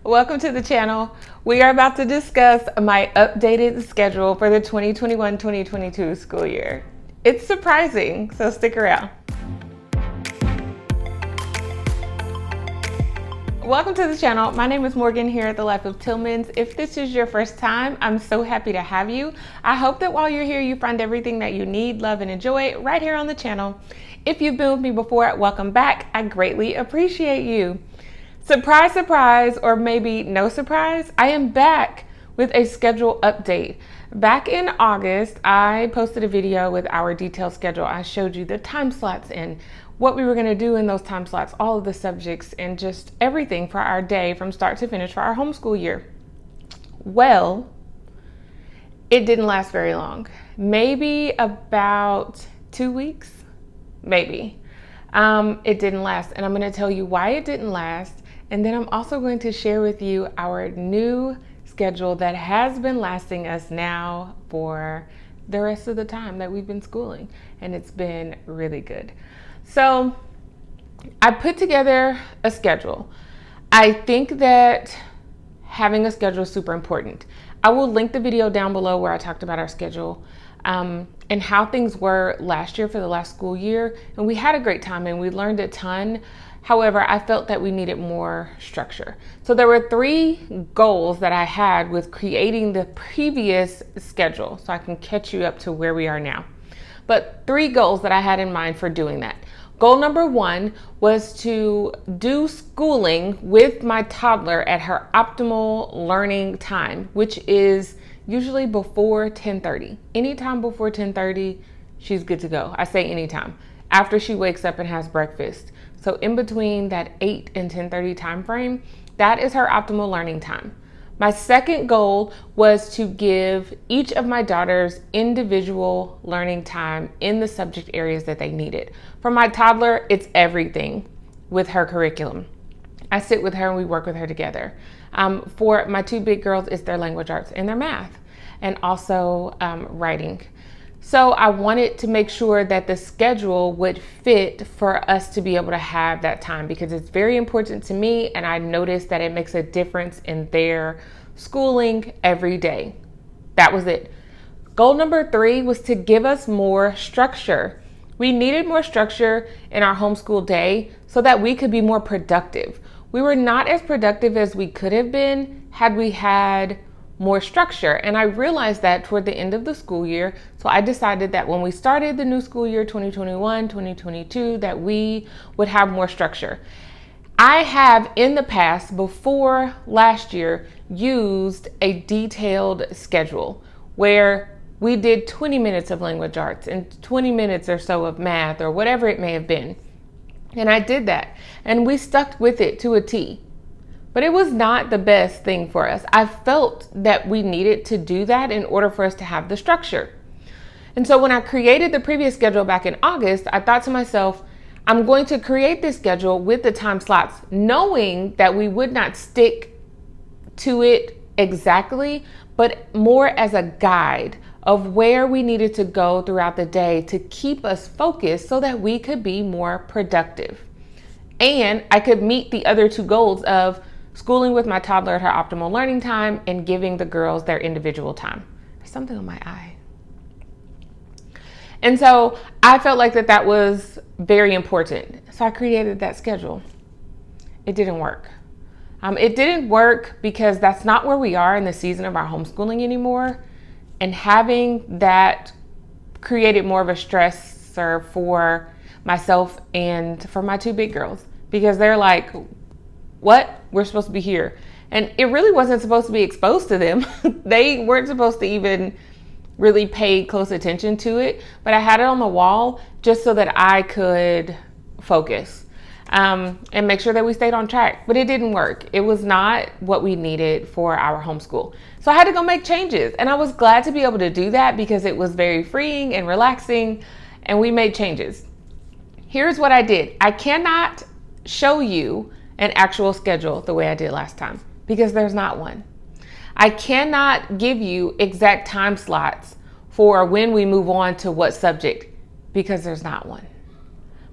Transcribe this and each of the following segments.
Welcome to the channel. We are about to discuss my updated schedule for the 2021-2022 school year. It's surprising, so stick around. Welcome to the channel. My name is Morgan here at The Life of Tillmans. If this is your first time, I'm so happy to have you. I hope that while you're here, you find everything that you need, love, and enjoy right here on the channel. If you've been with me before, welcome back. I greatly appreciate you. Surprise, surprise, or maybe no surprise, I am back with a schedule update. Back in August, I posted a video with our detailed schedule. I showed you the time slots and what we were going to do in those time slots, all of the subjects, and just everything for our day from start to finish for our homeschool year. Well, it didn't last very long. Maybe about 2 weeks, maybe. It didn't last, and I'm going to tell you why it didn't last. And then I'm also going to share with you our new schedule that has been lasting us now for the rest of the time that we've been schooling. And it's been really good. So I put together a schedule. I think that having a schedule is super important. I will link the video down below where I talked about our schedule and how things were last year for the last school year. And we had a great time and we learned a ton. However, I felt that we needed more structure. So there were 3 goals that I had with creating the previous schedule, so I can catch you up to where we are now. But 3 goals that I had in mind for doing that. Goal number 1 was to do schooling with my toddler at her optimal learning time, which is usually before 10:30. Anytime before 10:30, she's good to go. I say anytime. After she wakes up and has breakfast. So in between that 8 and 10:30 time frame, that is her optimal learning time. My second goal was to give each of my daughters individual learning time in the subject areas that they needed. For my toddler, it's everything with her curriculum. I sit with her and we work with her together. For my 2 big girls, it's their language arts and their math, and also writing. So I wanted to make sure that the schedule would fit for us to be able to have that time, because it's very important to me, and I noticed that it makes a difference in their schooling every day. That was it. Goal number 3 was to give us more structure. We needed more structure in our homeschool day so that we could be more productive. We were not as productive as we could have been had we had more structure. And I realized that toward the end of the school year. So I decided that when we started the new school year, 2021-2022, that we would have more structure. I have in the past, before last year, used a detailed schedule where we did 20 minutes of language arts and 20 minutes or so of math or whatever it may have been. And I did that and we stuck with it to a T. But it was not the best thing for us. I felt that we needed to do that in order for us to have the structure. And so when I created the previous schedule back in August, I thought to myself, I'm going to create this schedule with the time slots, knowing that we would not stick to it exactly, but more as a guide of where we needed to go throughout the day to keep us focused so that we could be more productive. And I could meet the other 2 goals of schooling with my toddler at her optimal learning time and giving the girls their individual time. There's something on my eye. And so I felt like that was very important. So I created that schedule. It didn't work. It didn't work because that's not where we are in the season of our homeschooling anymore. And having that created more of a stressor for myself and for my 2 big girls, because they're like, what? We're supposed to be here. And it really wasn't supposed to be exposed to them. They weren't supposed to even really pay close attention to it, but I had it on the wall just so that I could focus and make sure that we stayed on track. But it didn't work. It was not what we needed for our homeschool. So I had to go make changes. And I was glad to be able to do that because it was very freeing and relaxing, and we made changes. Here's what I did. I cannot show you an actual schedule the way I did last time because there's not one. I cannot give you exact time slots for when we move on to what subject because there's not one.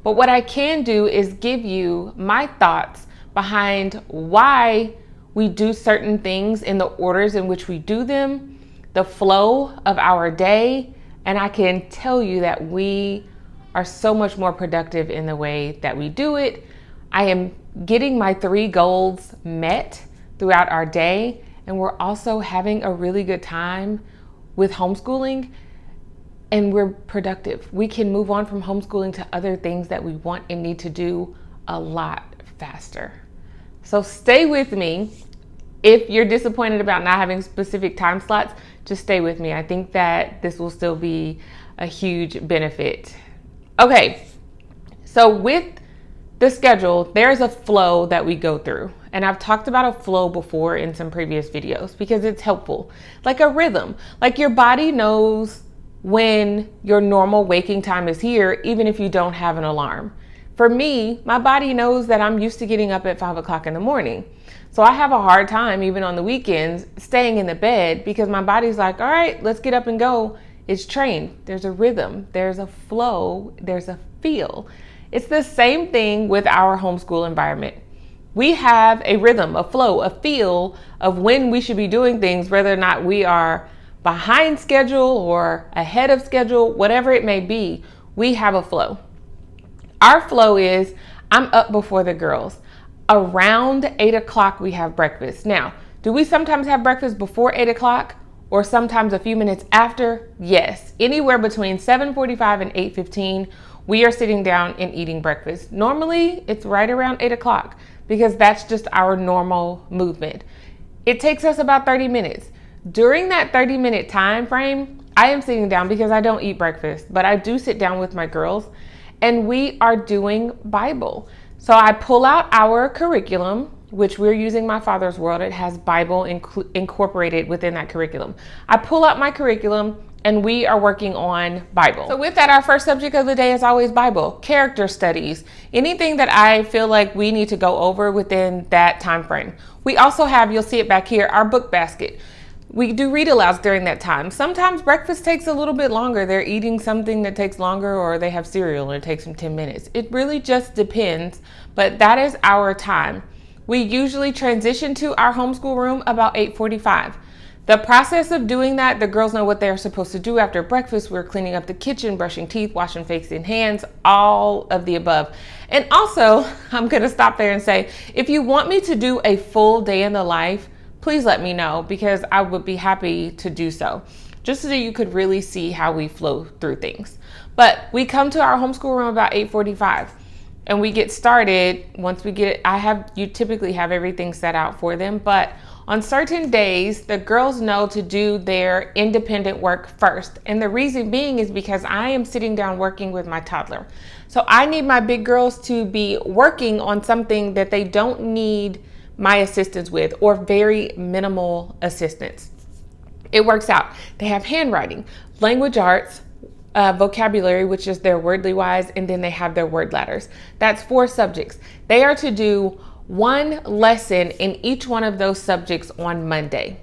But what I can do is give you my thoughts behind why we do certain things in the orders in which we do them, the flow of our day, and I can tell you that we are so much more productive in the way that we do it. I am getting my 3 goals met throughout our day, and we're also having a really good time with homeschooling, and we're productive. We can move on from homeschooling to other things that we want and need to do a lot faster. So stay with me. If you're disappointed about not having specific time slots, just stay with me. I think that this will still be a huge benefit. Okay, so with the schedule, there's a flow that we go through. And I've talked about a flow before in some previous videos because it's helpful. Like a rhythm, like your body knows when your normal waking time is here, even if you don't have an alarm. For me, my body knows that I'm used to getting up at 5 o'clock in the morning. So I have a hard time, even on the weekends, staying in the bed because my body's like, all right, let's get up and go. It's trained. There's a rhythm, there's a flow, there's a feel. It's the same thing with our homeschool environment. We have a rhythm, a flow, a feel of when we should be doing things, whether or not we are behind schedule or ahead of schedule, whatever it may be, we have a flow. Our flow is I'm up before the girls. Around 8 o'clock, we have breakfast. Now, do we sometimes have breakfast before 8 o'clock or sometimes a few minutes after? Yes. Anywhere between 7:45 and 8:15, we are sitting down and eating breakfast. Normally, it's right around 8 o'clock because that's just our normal movement. It takes us about 30 minutes. During that 30-minute time frame, I am sitting down because I don't eat breakfast, but I do sit down with my girls and we are doing Bible. So I pull out our curriculum, which we're using My Father's World. It has Bible incorporated within that curriculum. I pull out my curriculum and we are working on Bible. So with that, our first subject of the day is always Bible, character studies, anything that I feel like we need to go over within that time frame. We also have, you'll see it back here, our book basket. We do read alouds during that time. Sometimes breakfast takes a little bit longer. They're eating something that takes longer, or they have cereal and it takes them 10 minutes. It really just depends, but that is our time. We usually transition to our homeschool room about 8:45. The process of doing that, the girls know what they're supposed to do after breakfast. We're cleaning up the kitchen, brushing teeth, washing face and hands, all of the above. And also, I'm gonna stop there and say, if you want me to do a full day in the life, please let me know because I would be happy to do so, just so that you could really see how we flow through things. But we come to our homeschool room about 8:45 and we get started. Once we get it, you typically have everything set out for them, but on certain days, the girls know to do their independent work first. And the reason being is because I am sitting down working with my toddler. So I need my big girls to be working on something that they don't need my assistance with, or very minimal assistance. It works out. They have handwriting, language arts, vocabulary, which is their wordly wise, and then they have their word ladders. That's 4 subjects. They are to do 1 lesson in each one of those subjects on Monday.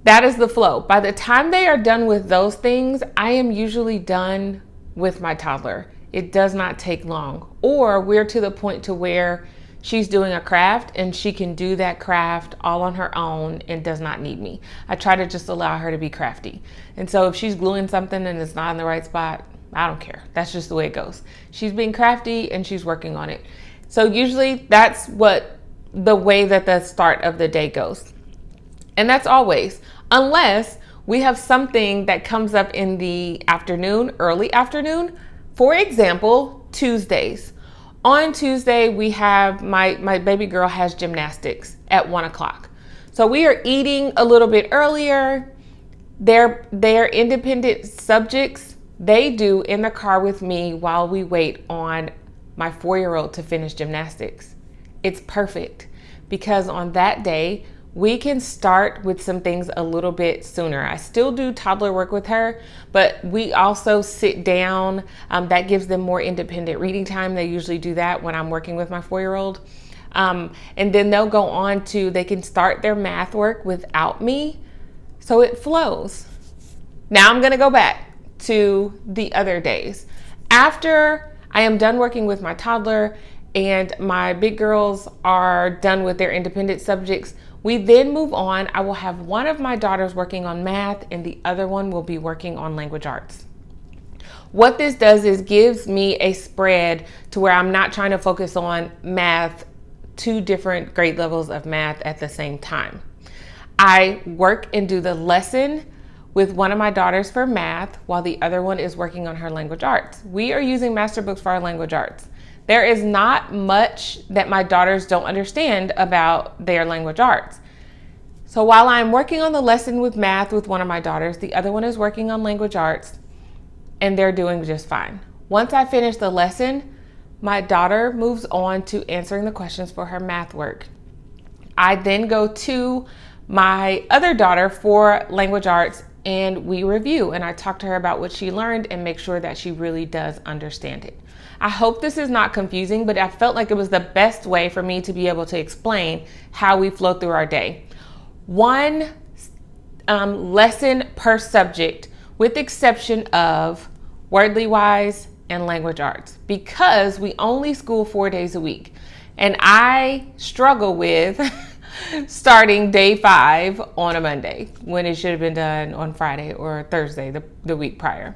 That is the flow. By the time they are done with those things, I am usually done with my toddler. It does not take long, or we're to the point to where she's doing a craft and she can do that craft all on her own and does not need me. I try to just allow her to be crafty. And so if she's gluing something and it's not in the right spot, I don't care. That's just the way it goes. She's being crafty and she's working on it. So usually that's the way that the start of the day goes. And that's always, unless we have something that comes up in the afternoon, early afternoon. For example, Tuesdays. On Tuesday, we have my baby girl has gymnastics at 1 o'clock. So we are eating a little bit earlier. Their independent subjects, they do in the car with me while we wait on my 4-year-old to finish gymnastics. It's perfect because on that day, we can start with some things a little bit sooner. I still do toddler work with her, but we also sit down. That gives them more independent reading time. They usually do that when I'm working with my 4-year-old. And then they'll go on to, they can start their math work without me. So it flows. Now I'm gonna go back to the other days. After I am done working with my toddler and my big girls are done with their independent subjects, we then move on. I will have one of my daughters working on math and the other one will be working on language arts. What this does is gives me a spread to where I'm not trying to focus on math, 2 different grade levels of math at the same time. I work and do the lesson with one of my daughters for math while the other one is working on her language arts. We are using master books for our language arts. There is not much that my daughters don't understand about their language arts. So while I'm working on the lesson with math with one of my daughters, the other one is working on language arts, and they're doing just fine. Once I finish the lesson, my daughter moves on to answering the questions for her math work. I then go to my other daughter for language arts and we review, and I talk to her about what she learned and make sure that she really does understand it. I hope this is not confusing, but I felt like it was the best way for me to be able to explain how we flow through our day. One lesson per subject, with the exception of Wordly Wise and language arts, because we only school 4 days a week. And I struggle with starting day 5 on a Monday when it should have been done on Friday or Thursday, the week prior.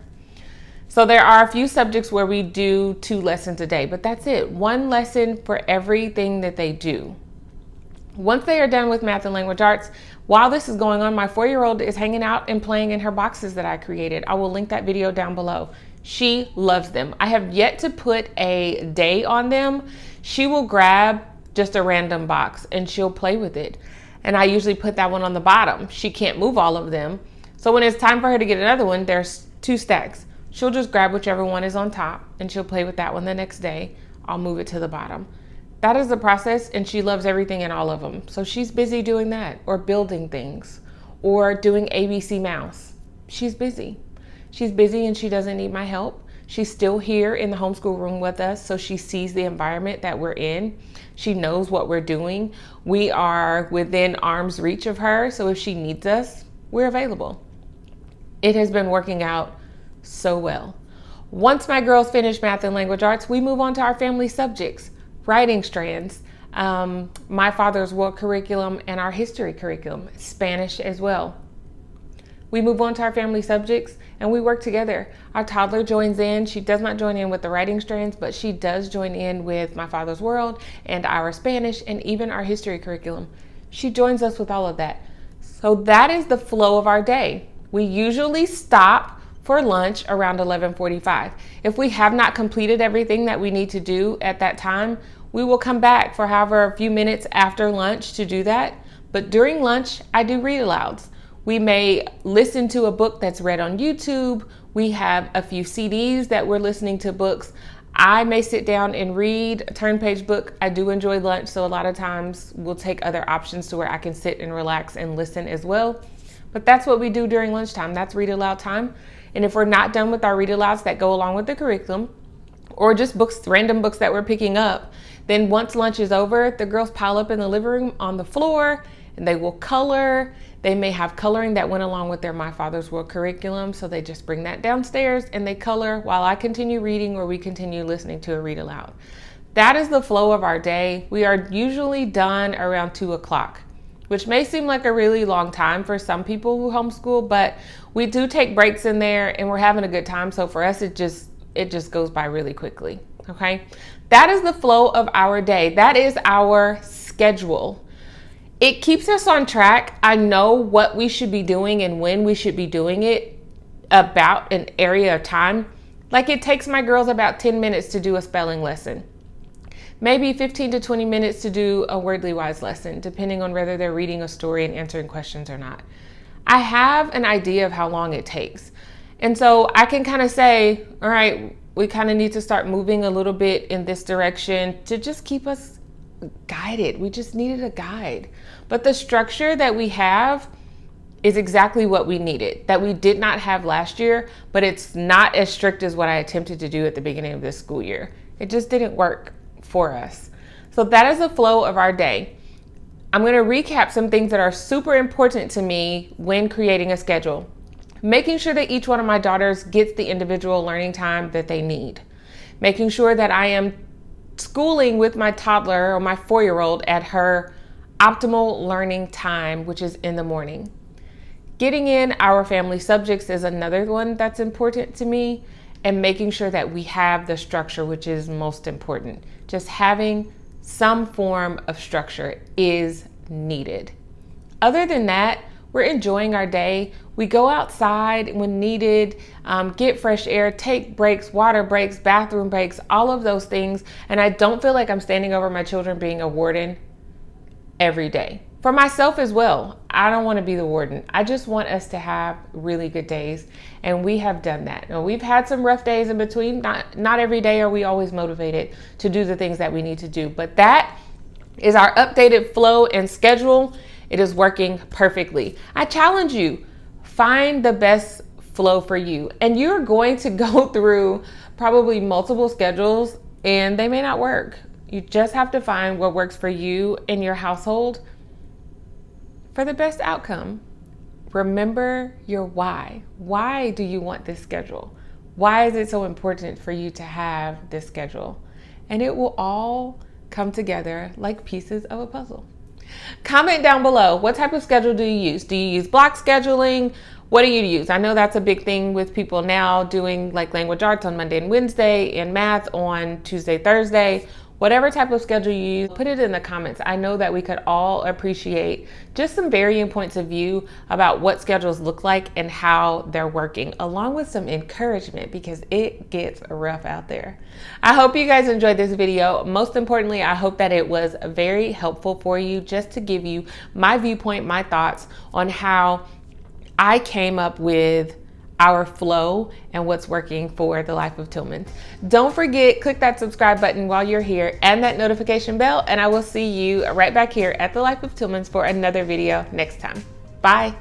So there are a few subjects where we do 2 lessons a day, but that's it. 1 lesson for everything that they do. Once they are done with math and language arts, while this is going on, my 4-year-old is hanging out and playing in her boxes that I created. I will link that video down below. She loves them. I have yet to put a day on them. She will grab just a random box and she'll play with it. And I usually put that one on the bottom. She can't move all of them. So when it's time for her to get another one, there's 2 stacks. She'll just grab whichever one is on top and she'll play with that one the next day. I'll move it to the bottom. That is the process, and she loves everything in all of them. So she's busy doing that, or building things, or doing ABC Mouse. She's busy. She's busy and she doesn't need my help. She's still here in the homeschool room with us, so she sees the environment that we're in. She knows what we're doing. We are within arm's reach of her, so if she needs us, we're available. It has been working out so well. Once my girls finish math and language arts, we move on to our family subjects, writing strands, my father's world curriculum, and our history curriculum, Spanish as well. We move on to our family subjects and we work together. Our toddler joins in. She does not join in with the writing strands, but she does join in with my father's world and our Spanish and even our history curriculum. She joins us with all of that. So that is the flow of our day. We usually stop for lunch around 11:45. If we have not completed everything that we need to do at that time, we will come back for however a few minutes after lunch to do that. But during lunch, I do read alouds. We may listen to a book that's read on YouTube. We have a few CDs that we're listening to books. I may sit down and read a turn page book. I do enjoy lunch, so a lot of times we'll take other options to where I can sit and relax and listen as well. But that's what we do during lunchtime. That's read aloud time. And if we're not done with our read alouds that go along with the curriculum, or just books, random books that we're picking up, then once lunch is over, the girls pile up in the living room on the floor and they will color. They may have coloring that went along with their My Father's World curriculum, so they just bring that downstairs and they color while I continue reading or we continue listening to a read aloud. That is the flow of our day. We are usually done around 2 o'clock, which may seem like a really long time for some people who homeschool, but we do take breaks in there and we're having a good time. So for us, it just goes by really quickly, okay? That is the flow of our day. That is our schedule. It keeps us on track. I know what we should be doing and when we should be doing it about an area of time. Like it takes my girls about 10 minutes to do a spelling lesson. Maybe 15 to 20 minutes to do a Wordly Wise lesson, depending on whether they're reading a story and answering questions or not. I have an idea of how long it takes. And so I can kind of say, all right, we kind of need to start moving a little bit in this direction to just keep us guided. We just needed a guide. But the structure that we have is exactly what we needed, that we did not have last year, but it's not as strict as what I attempted to do at the beginning of this school year. It just didn't work for us. So that is the flow of our day. I'm going to recap some things that are super important to me when creating a schedule. Making sure that each one of my daughters gets the individual learning time that they need. Making sure that I am schooling with my toddler or my 4-year-old at her optimal learning time, which is in the morning. Getting in our family subjects is another one that's important to me, and making sure that we have the structure, which is most important. Just having some form of structure is needed. Other than that, we're enjoying our day. We go outside when needed, get fresh air, take breaks, water breaks, bathroom breaks, all of those things. And I don't feel like I'm standing over my children being a warden every day. For myself as well, I don't want to be the warden. I just want us to have really good days, and we have done that. Now, we've had some rough days in between. Not every day are we always motivated to do the things that we need to do, but that is our updated flow and schedule. It is working perfectly. I challenge you, find the best flow for you, and you're going to go through probably multiple schedules, and they may not work. You just have to find what works for you and your household for the best outcome. Remember your why. Why do you want this schedule? Why is it so important for you to have this schedule? And it will all come together like pieces of a puzzle. Comment down below, what type of schedule do you use? Do you use block scheduling? What do you use? I know that's a big thing with people now doing like language arts on Monday and Wednesday and math on Tuesday, Thursday. Whatever type of schedule you use, put it in the comments. I know that we could all appreciate just some varying points of view about what schedules look like and how they're working, along with some encouragement, because it gets rough out there. I hope you guys enjoyed this video. Most importantly, I hope that it was very helpful for you, just to give you my viewpoint, my thoughts on how I came up with our flow and what's working for the life of Tillmans. Don't forget, click that subscribe button while you're here and that notification bell, and I will see you right back here at the Life of Tillmans for another video next time. Bye.